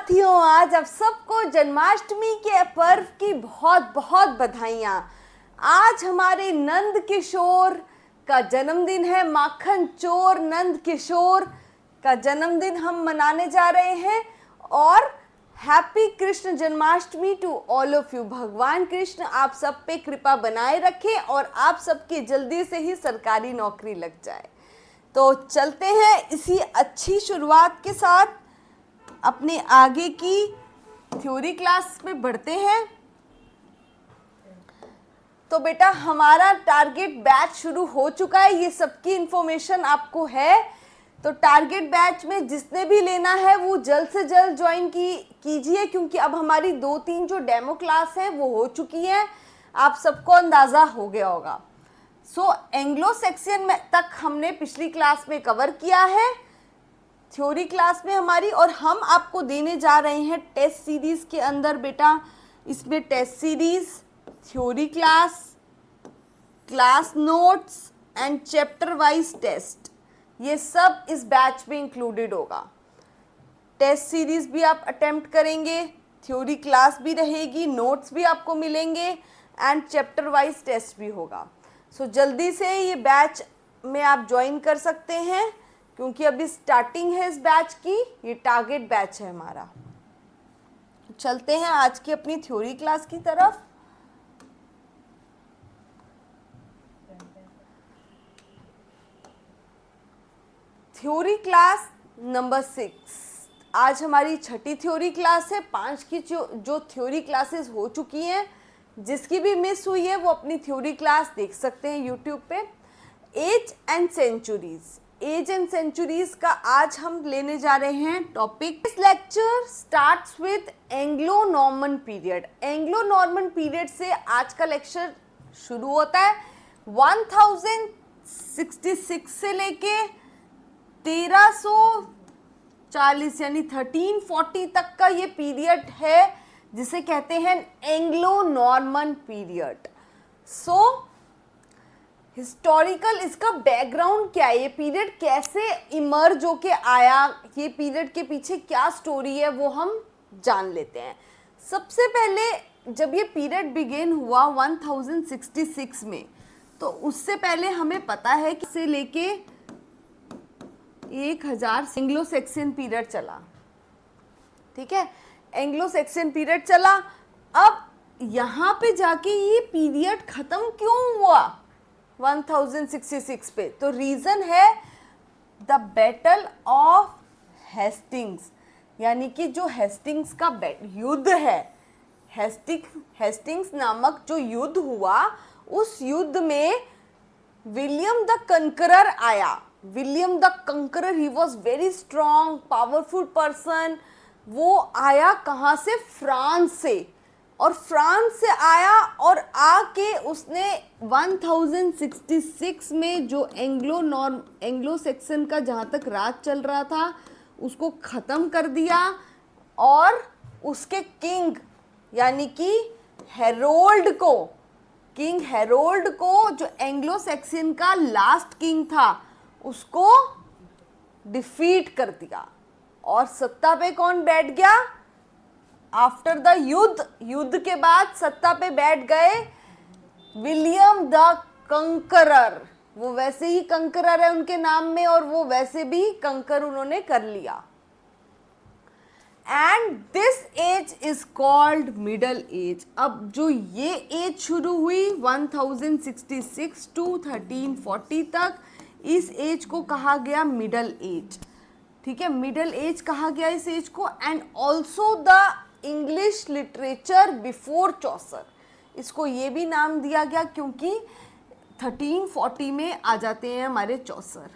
साथियों, आज आप सबको जन्माष्टमी के पर्व की बहुत बहुत बधाइयाँ। आज हमारे नंद किशोर का जन्मदिन है। माखन चोर नंद किशोर का जन्मदिन हम मनाने जा रहे हैं और happy Krishna Janmashtami to all of you. भगवान कृष्ण आप सब पे कृपा बनाए रखें और आप सबकी जल्दी से ही सरकारी नौकरी लग जाए। तो चलते हैं इसी अच्छी शुरुआत के साथ अपने आगे की थ्योरी क्लास में बढ़ते हैं। तो बेटा हमारा टारगेट बैच शुरू हो चुका है, ये सबकी इंफॉर्मेशन आपको है। तो टारगेट बैच में जिसने भी लेना है वो जल्द से जल्द ज्वाइन कीजिए, क्योंकि अब हमारी 2-3 जो डेमो क्लास है वो हो चुकी हैं। आप सबको अंदाज़ा हो गया होगा। एंग्लो सेक्शन में तक हमने पिछली क्लास में कवर किया है, थ्योरी क्लास में हमारी, और हम आपको देने जा रहे हैं टेस्ट सीरीज के अंदर बेटा। इसमें test series, theory class, class notes and chapter wise test, ये सब इस बैच में इंक्लूडेड होगा। टेस्ट सीरीज भी आप अटेम्प्ट करेंगे, थ्योरी क्लास भी रहेगी, नोट्स भी आपको मिलेंगे एंड चैप्टर वाइज टेस्ट भी होगा। जल्दी से ये बैच में आप ज्वाइन कर सकते हैं, क्योंकि अभी स्टार्टिंग है इस बैच की, ये टारगेट बैच है हमारा। चलते हैं आज की अपनी थ्योरी क्लास की तरफ। थ्योरी क्लास नंबर 6, आज हमारी छठी थ्योरी क्लास है। 5 की जो थ्योरी क्लासेस हो चुकी हैं, जिसकी भी मिस हुई है वो अपनी थ्योरी क्लास देख सकते हैं यूट्यूब पे। Age and centuries, age and centuries का आज हम लेने जा रहे हैं topic. This lecture starts with Anglo Norman period. Anglo Norman period से आज का लेक्चर शुरू होता है। 1066 से लेके 1340 यानी 1340 तक का ये पीरियड है, जिसे कहते हैं एंग्लो नॉर्मन पीरियड। हिस्टोरिकल इसका बैकग्राउंड क्या है, ये पीरियड कैसे इमर्ज होके आया, ये पीरियड के पीछे क्या स्टोरी है वो हम जान लेते हैं। सबसे पहले जब ये पीरियड बिगिन हुआ 1066 में, तो उससे पहले हमें पता है कि से लेके 1000 एंग्लो सेक्सन पीरियड चला। ठीक है, एंग्लो सेक्सन पीरियड चला। अब यहाँ पे जाके ये पीरियड खत्म क्यों हुआ 1066 पे? तो रीज़न है द बैटल ऑफ हेस्टिंग्स, यानी कि जो हेस्टिंग्स का युद्ध है, हेस्टिंग्स नामक जो युद्ध हुआ, उस युद्ध में विलियम द कंकरर आया। William the Conqueror, he was very strong powerful person. वो आया कहाँ से? फ्रांस से। और फ्रांस से आया और आके उसने 1066 में जो एंग्लो सेक्सन का जहाँ तक राज चल रहा था उसको ख़त्म कर दिया, और उसके किंग यानी कि किंग हेरोल्ड को जो एंग्लो सेक्सन का लास्ट किंग था उसको डिफीट कर दिया। और सत्ता पे कौन बैठ गया? आफ्टर द युद्ध के बाद सत्ता पे बैठ गए विलियम द कंकरर। वो वैसे ही कंकरर है उनके नाम में, और वो वैसे भी कंकर उन्होंने कर लिया। And this age is called Middle Age. अब जो ये एज शुरू हुई 1066 टू 1340 तक, इस एज को कहा गया मिडल एज। ठीक है, मिडल एज कहा गया इस एज को। And also the English literature before Chaucer, इसको ये भी नाम दिया गया क्योंकि 1340 में आ जाते हैं हमारे चौसर,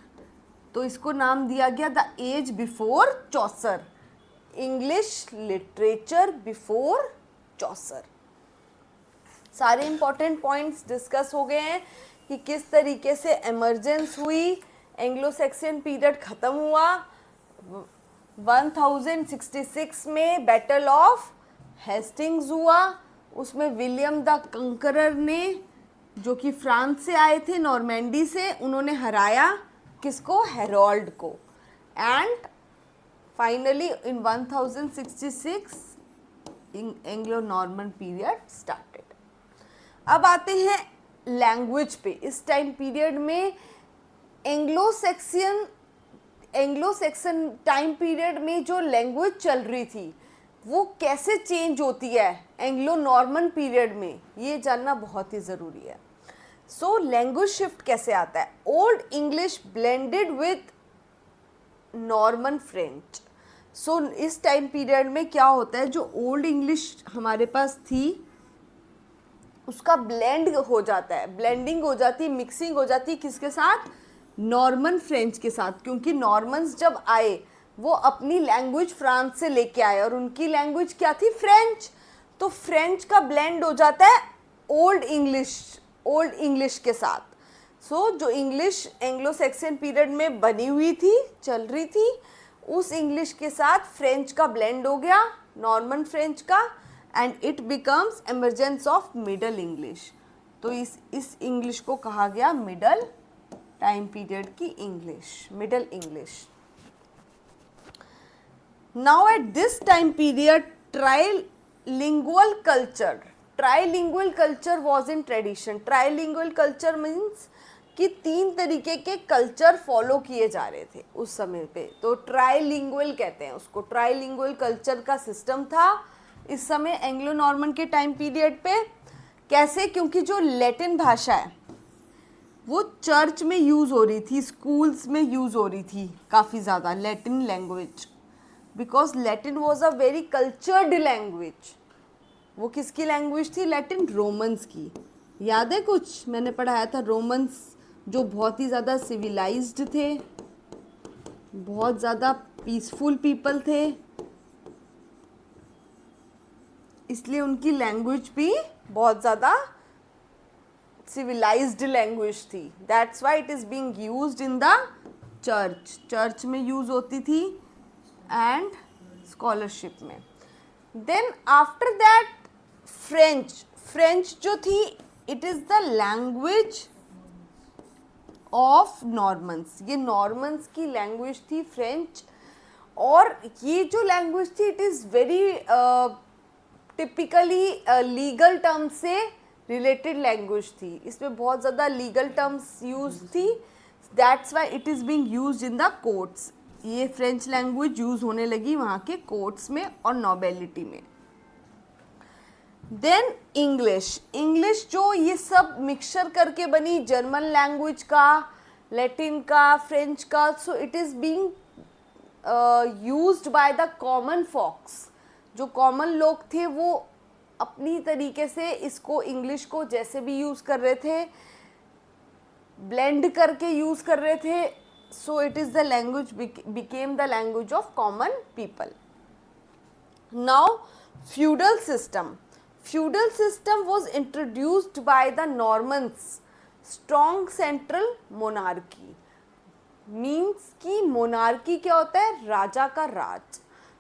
तो इसको नाम दिया गया the age before Chaucer, English literature before Chaucer. सारे इंपॉर्टेंट पॉइंट्स डिस्कस हो गए हैं कि किस तरीके से एमर्जेंस हुई, एंग्लो सेक्सन पीरियड ख़त्म हुआ। 1066 में बैटल ऑफ हेस्टिंग्स हुआ, उसमें विलियम द कंकरर ने, जो कि फ्रांस से आए थे, नॉर्मैंडी से, उन्होंने हराया किसको? हेरोल्ड को। And finally in 1066 Anglo Norman period started. अब आते हैं लैंग्वेज पे। इस टाइम पीरियड में एंग्लो सेक्सन टाइम पीरियड में जो लैंग्वेज चल रही थी वो कैसे चेंज होती है एंग्लो नॉर्मन पीरियड में, ये जानना बहुत ही ज़रूरी है। सो लैंग्वेज शिफ्ट कैसे आता है? Old English blended with Norman French. So इस टाइम पीरियड में क्या होता है, जो ओल्ड इंग्लिश हमारे पास थी उसका ब्लेंड हो जाता है, ब्लेंडिंग हो जाती है, मिक्सिंग हो जाती है किसके साथ? नॉर्मन फ्रेंच के साथ। क्योंकि नॉर्मन्स जब आए वो अपनी लैंग्वेज फ्रांस से लेके आए और उनकी लैंग्वेज क्या थी? फ्रेंच। तो फ्रेंच का ब्लेंड हो जाता है ओल्ड इंग्लिश के साथ। सो जो इंग्लिश एंग्लो सेक्सन पीरियड में बनी हुई थी, चल रही थी, उस इंग्लिश के साथ फ्रेंच का ब्लेंड हो गया, नॉर्मन फ्रेंच का, and it becomes emergence of middle English. तो इस इंग्लिश को कहा गया मिडल टाइम पीरियड की English, middle English. Now at this time period trilingual culture was in tradition. Trilingual culture means कि 3 तरीके के कल्चर फॉलो किए जा रहे थे उस समय पे, तो ट्राइलिंगुअल कहते हैं उसको। ट्राइलिंगुअल कल्चर का सिस्टम था इस समय एंग्लो नॉर्मन के टाइम पीरियड पे। कैसे? क्योंकि जो लैटिन भाषा है वो चर्च में यूज़ हो रही थी, स्कूल्स में यूज़ हो रही थी काफ़ी ज़्यादा, Latin language, because Latin was a very cultured language. वो किसकी लैंग्वेज थी? लैटिन, रोमन्स की। याद है कुछ मैंने पढ़ाया था, रोमन्स जो बहुत ही ज़्यादा सिविलाइज्ड थे, बहुत ज़्यादा पीसफुल पीपल थे, इसलिए उनकी लैंग्वेज भी बहुत ज़्यादा सिविलाइज्ड लैंग्वेज थी। That's why it is being used in the church में यूज़ होती थी एंड स्कॉलरशिप में। देन आफ्टर दैट फ्रेंच जो थी, it is the language of Normans. ये नॉर्मन्स की लैंग्वेज थी फ्रेंच, और ये जो लैंग्वेज थी it is very typically legal term से रिलेटेड लैंग्वेज थी। इसमें बहुत ज़्यादा लीगल टर्म्स यूज थी, that's why it is being used in the courts. ये फ्रेंच लैंग्वेज यूज़ होने लगी वहाँ के कोर्ट्स में और नोबेलिटी में। देन इंग्लिश जो ये सब मिक्सचर करके बनी, जर्मन लैंग्वेज का, लैटिन का, फ्रेंच का, so it is being used by the common folks. जो कॉमन लोग थे वो अपनी तरीके से इसको, इंग्लिश को जैसे भी यूज़ कर रहे थे, ब्लेंड करके यूज़ कर रहे थे। सो it is the language became the language of common people. Now feudal system was introduced by the Normans. Strong central monarchy means कि मोनार्की क्या होता है? राजा का राज।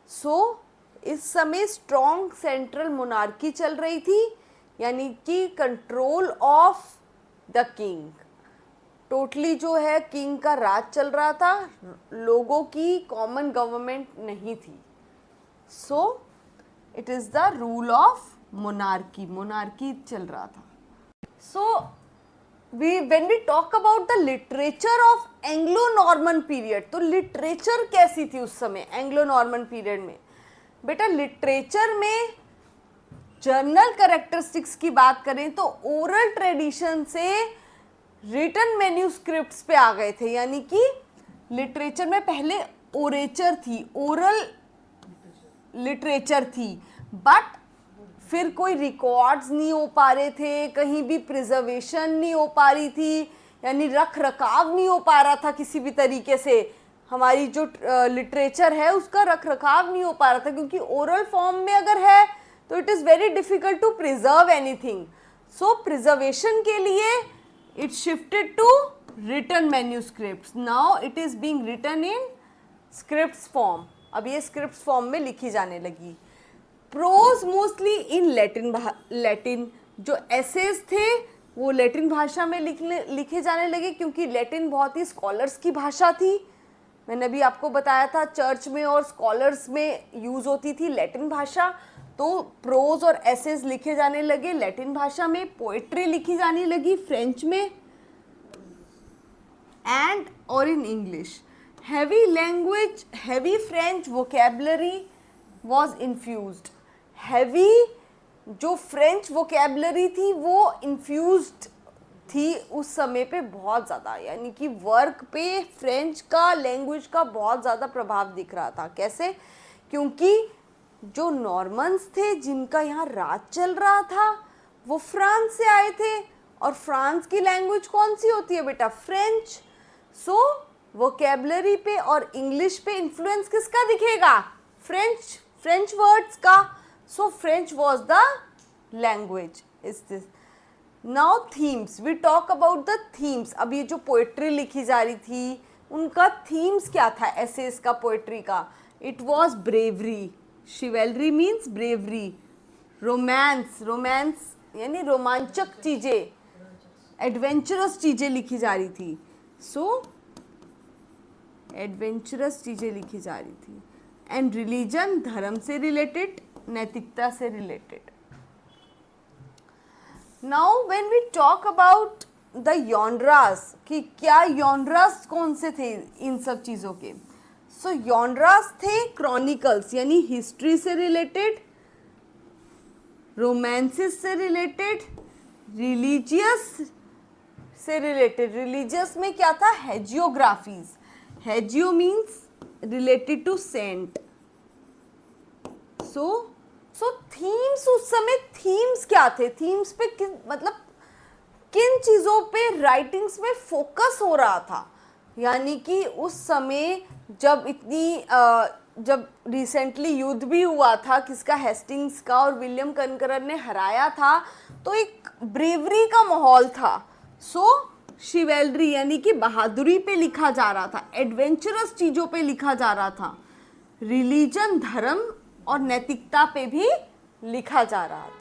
सो इस समय स्ट्रॉन्ग सेंट्रल मोनार्की चल रही थी, यानी कि control of the king. Totally जो है किंग का राज चल रहा था, लोगों की कॉमन गवर्नमेंट नहीं थी। सो it is the rule of monarchy चल रहा था। सो when we talk about the literature of Anglo Norman period, तो लिटरेचर कैसी थी उस समय एंग्लो नॉर्मन पीरियड में? बेटा लिटरेचर में जर्नल कैरेक्टरिस्टिक्स की बात करें तो ओरल ट्रेडिशन से रिटन मैन्यूस्क्रिप्ट्स पे आ गए थे, यानी कि लिटरेचर में पहले ओरेचर थी, ओरल लिटरेचर थी, बट फिर कोई रिकॉर्ड्स नहीं हो पा रहे थे, कहीं भी प्रिजर्वेशन नहीं हो पा रही थी, यानी रख रखाव नहीं हो पा रहा था किसी भी तरीके से। हमारी जो लिटरेचर है उसका रख रखाव नहीं हो पा रहा था, क्योंकि ओरल फॉर्म में अगर है तो it is very difficult to preserve anything. So preservation के लिए it shifted to written manuscripts. Now it is being written in scripts form. अब ये स्क्रिप्ट्स फॉर्म में लिखी जाने लगी। प्रोज मोस्टली इन लैटिन, जो एसेज थे वो लैटिन भाषा में लिखे जाने लगे, क्योंकि लैटिन बहुत ही स्कॉलर्स की भाषा थी, मैंने अभी आपको बताया था चर्च में और स्कॉलर्स में यूज होती थी लैटिन भाषा, तो प्रोज और एसेज लिखे जाने लगे लैटिन भाषा में, पोएट्री लिखी जाने लगी फ्रेंच में एंड और in English. Heavy language, heavy French vocabulary was infused. Heavy जो फ्रेंच वोकेबलरी थी वो इन्फ्यूज्ड थी उस समय पे बहुत ज़्यादा, यानी कि वर्क पे फ्रेंच का, लैंग्वेज का बहुत ज़्यादा प्रभाव दिख रहा था. कैसे? क्योंकि जो नॉर्मन्स थे जिनका यहाँ राज चल रहा था वो फ्रांस से आए थे, और फ्रांस की लैंग्वेज कौन सी होती है बेटा? फ्रेंच. सो वोकेबलरी पे और इंग्लिश पे इन्फ्लुएंस किसका दिखेगा? फ्रेंच वर्ड्स का. So French was the language. Is this. Now themes, we talk about the themes. अब ये जो पोएट्री लिखी जा रही थी उनका थीम्स क्या था एसेस का, पोएट्री का? It was bravery. शिवेलरी means bravery. Romance, romance यानी रोमांचक चीजें, एडवेंचरस चीजें लिखी जा रही थी. सो एडवेंचरस चीजें लिखी जा रही थी. एंड रिलीजन, धर्म से रिलेटेड, नैतिकता से related. Now when we talk about the genres, कि क्या यॉनरास कौन से थे इन सब चीज़ों के? सो यॉनरास थे क्रॉनिकल्स यानी हिस्ट्री से रिलेटेड, रोमांसिस से रिलेटेड, रिलीजियस से रिलेटेड. रिलीजियस में क्या था? Hagiographies. Hagio means related to saint. So themes, उस समय थीम्स क्या थे? थीम्स पे मतलब किन चीज़ों पे राइटिंग्स में फोकस हो रहा था? यानी कि उस समय जब जब रिसेंटली युद्ध भी हुआ था किसका? हेस्टिंग्स का, और विलियम कनकरर ने हराया था, तो एक ब्रेवरी का माहौल था. सो शिवेलरी यानी कि बहादुरी पे लिखा जा रहा था, एडवेंचरस चीज़ों पे लिखा जा रहा था. रिलीजन, धर्म और नैतिकता पे भी लिखा जा रहा था.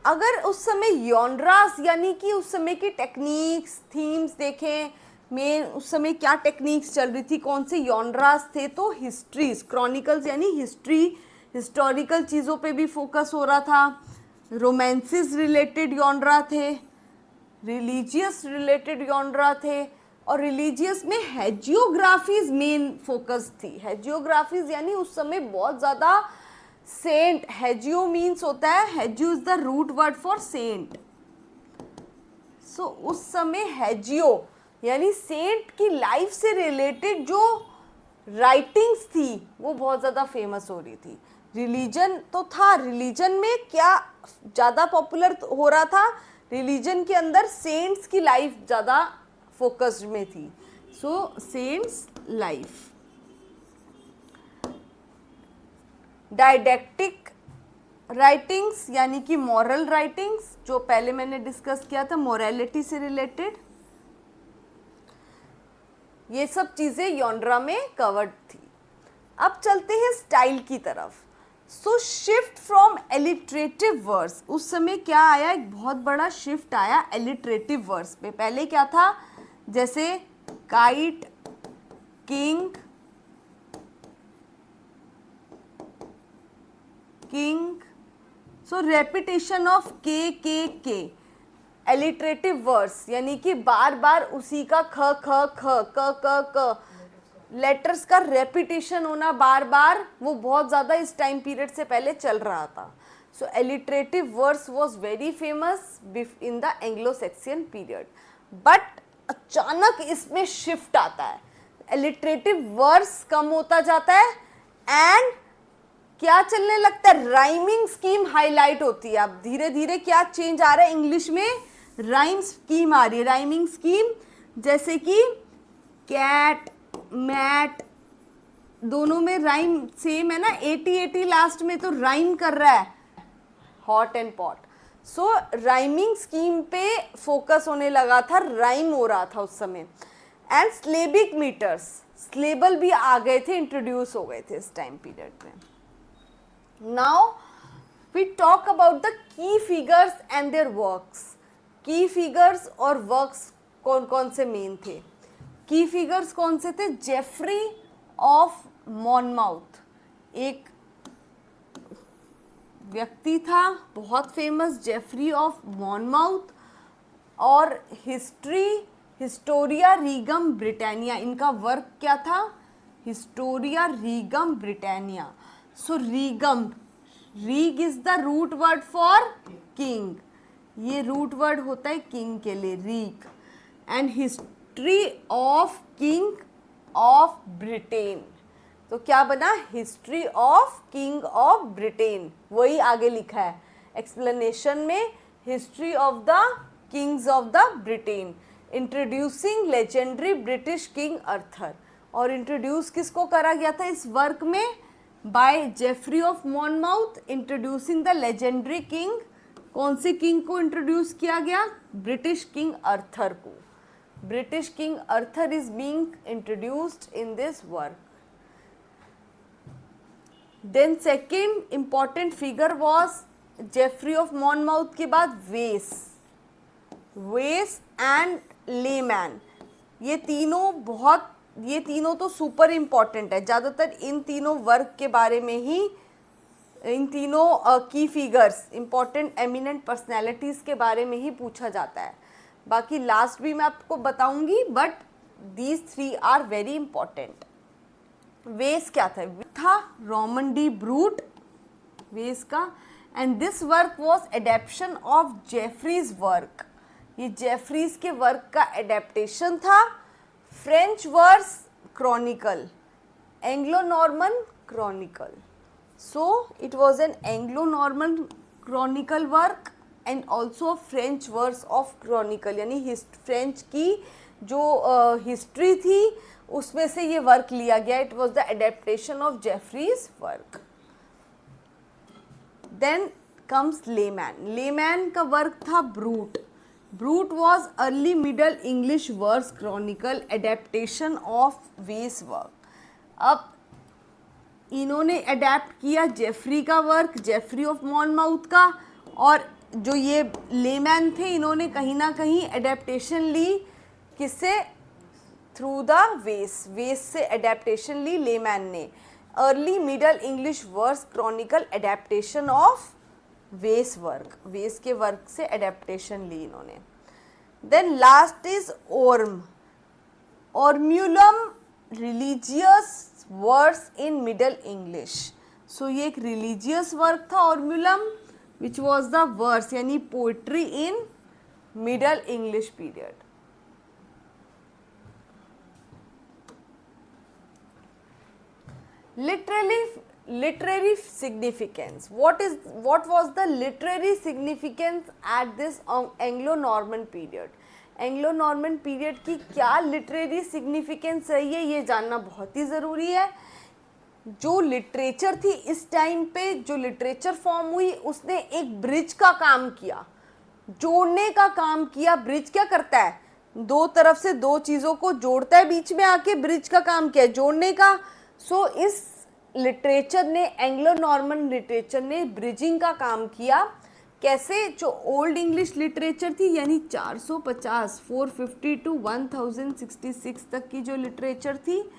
अगर उस समय यॉनरास यानी कि उस समय की टेक्निक्स, थीम्स देखें, मेन उस समय क्या टेक्निक्स चल रही थी, कौन से यॉनरास थे, तो हिस्ट्रीज, क्रॉनिकल्स यानी हिस्ट्री, हिस्टोरिकल चीज़ों पे भी फोकस हो रहा था. रोमांसिस रिलेटेड यॉनरा थे, रिलीजियस रिलेटेड यॉनरा थे, और रिलीजियस में हेजियोग्राफीज मेन फोकस थी. हेजियोग्राफीज यानी उस समय बहुत ज़्यादा सेंट, हेजियो मीन्स होता है, hagio is the root word for saint. So उस समय हेजियो यानी सेंट की लाइफ से रिलेटेड जो राइटिंग्स थी वो बहुत ज़्यादा फेमस हो रही थी. रिलीजन तो था, रिलीजन में क्या ज़्यादा पॉपुलर हो रहा था? रिलीजन के अंदर सेंट्स की लाइफ ज़्यादा फोकस्ड में थी. सो सेंट्स लाइफ. डाइडेक्टिक राइटिंग्स यानी कि मॉरल राइटिंग्स, जो पहले मैंने डिस्कस किया था, मोरालिटी से रिलेटेड, ये सब चीज़ें यॉनरा में कवर्ड थी. अब चलते हैं स्टाइल की तरफ. सो शिफ्ट फ्रॉम एलिट्रेटिव वर्स, उस समय क्या आया? एक बहुत बड़ा शिफ्ट आया एलिट्रेटिव वर्स पे. पहले क्या था? जैसे kite, king, so repetition of के. एलिट्रेटिव वर्स यानी कि बार बार उसी का ख ख ख क क लेटर्स का रेपिटेशन होना बार बार, वो बहुत ज़्यादा इस टाइम पीरियड से पहले चल रहा था. So alliterative verse was very famous in the Anglo Saxon period. But अचानक इसमें शिफ्ट आता है, एलिट्रेटिव वर्स कम होता जाता है एंड क्या चलने लगता है? राइमिंग स्कीम हाईलाइट होती है. अब धीरे धीरे क्या चेंज आ रहा है? इंग्लिश में राइम स्कीम आ रही है. राइमिंग स्कीम जैसे कि कैट, मैट, दोनों में राइम सेम है ना, 80 लास्ट में तो राइम कर रहा है, hot and pot. So rhyming scheme पे फोकस होने लगा था, राइम हो रहा था उस समय. एंड स्लेबिक मीटर्स, स्लेबल भी आ गए थे, इंट्रोड्यूस हो गए थे इस टाइम पीरियड में. Now we talk about the key figures and their works. Key figures और वर्क्स कौन कौन से मेन थे? की फिगर्स कौन से थे? जेफरी ऑफ मॉनमाउथ, एक व्यक्ति था बहुत फेमस, जेफरी ऑफ मॉनमाउथ, और हिस्टोरिया रीगम ब्रिटानिया, इनका वर्क क्या था? Historia Regum Britannia. So regum, reg is the root word for king, ये रूट वर्ड होता है किंग के लिए, reg. And history of king of Britain, तो क्या बना? History of king of Britain, वही आगे लिखा है एक्सप्लेनेशन में, history of the kings of the Britain, introducing legendary British king Arthur. और इंट्रोड्यूस किसको करा गया था इस वर्क में? By Geoffrey of Monmouth, introducing the legendary king. कौन से किंग को इंट्रोड्यूस किया गया? ब्रिटिश किंग अर्थर को। British king Arthur is being introduced in this work. Then second important figure was Geoffrey of Monmouth के बाद वेस एंड लेमैन, ये तीनों तो सुपर इंपॉर्टेंट है, ज़्यादातर इन तीनों वर्क के बारे में ही, इन तीनों की फिगर्स, इंपॉर्टेंट एमिनेंट पर्सनैलिटीज़ के बारे में ही पूछा जाता है। बाकी लास्ट भी मैं आपको बताऊंगी, but these three are very important. Wace क्या था? रोमन डी ब्रूट, वेस का। And this work was adaption of Geoffrey's work, ये जेफरीज के वर्क का एडेप्टेशन था। French verse chronicle, Anglo Norman chronicle, so it was an Anglo Norman chronicle work and also French verse of chronicle, यानी French की जो history थी उसमें से ये वर्क लिया गया। It was the adaptation of Geoffrey's work. Then comes Layamon, Layamon का वर्क था Brut. Brut was early Middle English verse chronicle, adaptation of Wace work. अब इन्होंने अडेप्ट किया जेफरी का वर्क, जेफरी ऑफ मॉनमाउथ का, और जो ये लेमैन थे इन्होंने कहीं ना कहीं एडेप्टेशन ली, किससे? थ्रू द वेस से एडेप्टेशन ली लेमैन ने। Early Middle English verse chronicle, adaptation of Wace work, Wace के वर्क से एडेप्टेशन ली इन्होंने। Then last is Orm, Ormulum, religious verse in Middle English. So ये एक रिलीजियस वर्क था Ormulum, which was the verse यानी poetry in Middle English period. Literary significance. What was the literary significance at this Anglo-Norman period? Anglo-Norman period की क्या literary significance रही है, ये जानना बहुत ही ज़रूरी है। जो लिटरेचर थी इस टाइम पे, जो लिटरेचर फॉर्म हुई, उसने एक ब्रिज का काम किया, जोड़ने का काम किया। ब्रिज क्या करता है? दो तरफ से दो चीज़ों को जोड़ता है, बीच में आके ब्रिज का काम किया, जोड़ने का। सो इस लिटरेचर ने, एंग्लो नॉर्मन लिटरेचर ने ब्रिजिंग का काम किया। कैसे? जो ओल्ड इंग्लिश लिटरेचर थी, यानी 450 टू 1066 तक की जो लिटरेचर थी,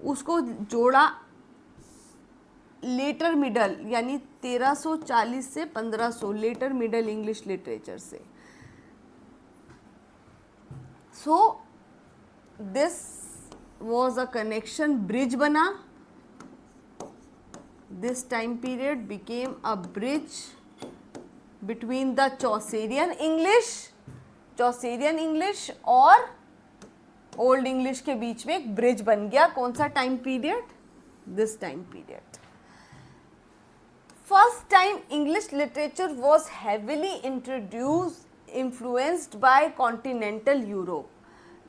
उसको जोड़ा लेटर मिडल यानी 1340 से 1500 लेटर मिडल इंग्लिश लिटरेचर से। So this was a connection, bridge बना। This time period became a bridge between the Chaucerian English और Old English के बीच में एक ब्रिज बन गया। कौन सा time period? This time period. First time English literature was heavily influenced by continental Europe.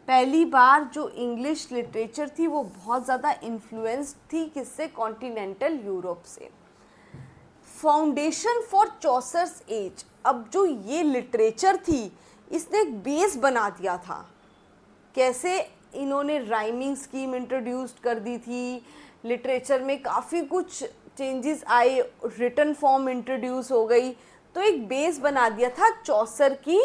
पहली बार जो इंग्लिश लिटरेचर थी वो बहुत ज़्यादा इन्फ्लुएंस्ड थी, किससे? कॉन्टिनेंटल यूरोप से। फाउंडेशन फॉर चॉसर्स एज, अब जो ये लिटरेचर थी इसने एक बेस बना दिया था। कैसे? इन्होंने राइमिंग स्कीम इंट्रोड्यूस कर दी थी, लिटरेचर में काफ़ी कुछ चेंजेस आए, रिटन फॉर्म इंट्रोड्यूस हो गई, तो एक बेस बना दिया था चॉसर की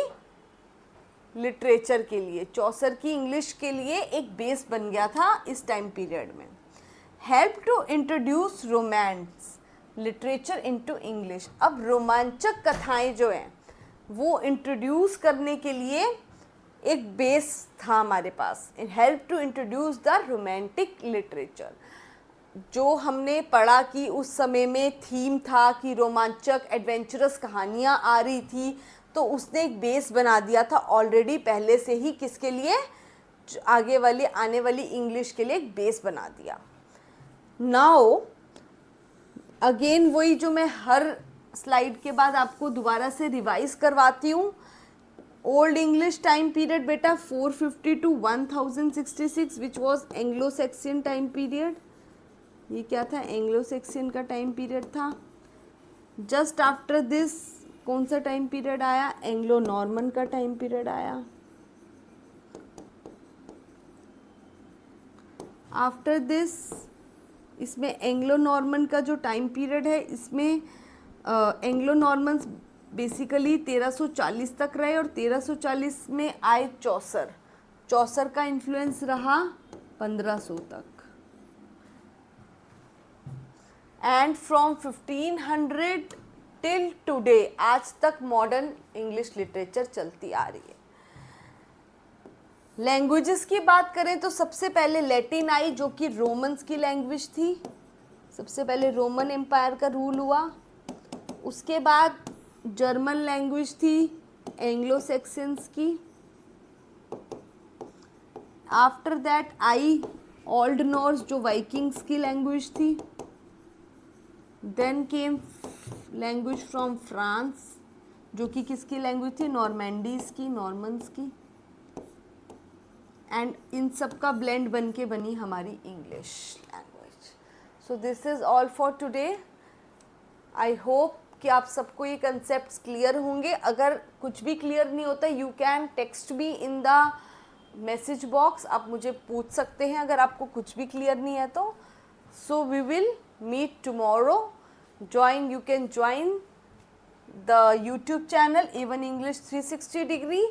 लिटरेचर के लिए, चौसर की इंग्लिश के लिए एक बेस बन गया था इस टाइम पीरियड में। Help to introduce romance literature into English. अब रोमांचक कथाएं जो हैं वो इंट्रोड्यूस करने के लिए एक बेस था हमारे पास। Help to introduce the romantic literature. जो हमने पढ़ा कि उस समय में थीम था कि रोमांचक एडवेंचरस कहानियाँ आ रही थी, तो उसने एक बेस बना दिया था ऑलरेडी पहले से ही, किसके लिए, आगे वाली आने वाली इंग्लिश के लिए एक बेस बना दिया। नाउ अगेन वही जो मैं हर स्लाइड के बाद आपको दोबारा से रिवाइज करवाती हूँ। ओल्ड इंग्लिश टाइम पीरियड बेटा 450 to 1066 which was Anglo Saxon time period. ये क्या था, एंग्लो सेक्सियन का टाइम पीरियड था। जस्ट आफ्टर दिस कौन सा टाइम पीरियड आया, एंग्लो नॉर्मन का टाइम पीरियड आया। आफ्टर दिस इसमें एंग्लो नॉर्मन का जो टाइम पीरियड है, इसमें एंग्लो नॉर्मन्स बेसिकली 1340 तक रहे और 1340 में आए चौसर। चौसर का इन्फ्लुएंस रहा 1500 तक। एंड फ्रॉम 1500 टिल टुडे, आज तक मॉडर्न इंग्लिश लिटरेचर चलती आ रही है। लैंग्वेजेस की बात करें तो सबसे पहले लैटिन आई, जो कि रोमन्स की लैंग्वेज थी। सबसे पहले रोमन एम्पायर का रूल हुआ। उसके बाद जर्मन लैंग्वेज थी एंग्लो सेक्शंस की। आफ्टर दैट आई ओल्ड नॉर्स, जो वाइकिंग्स की लैंग्वेज थी। Then came language from France, जो कि किसकी लैंग्वेज थी, नॉर्मैंडीज की, नॉर्मन्स की। एंड इन सब का ब्लेंड बन के बनी हमारी English language. So this is all for today. I hope कि आप सबको ये कंसेप्ट्स क्लियर होंगे। अगर कुछ भी क्लियर नहीं होता, you can text me in the message box. आप मुझे पूछ सकते हैं अगर आपको कुछ भी क्लियर नहीं है तो। So we will meet tomorrow. You can join the YouTube channel Even English 360 degree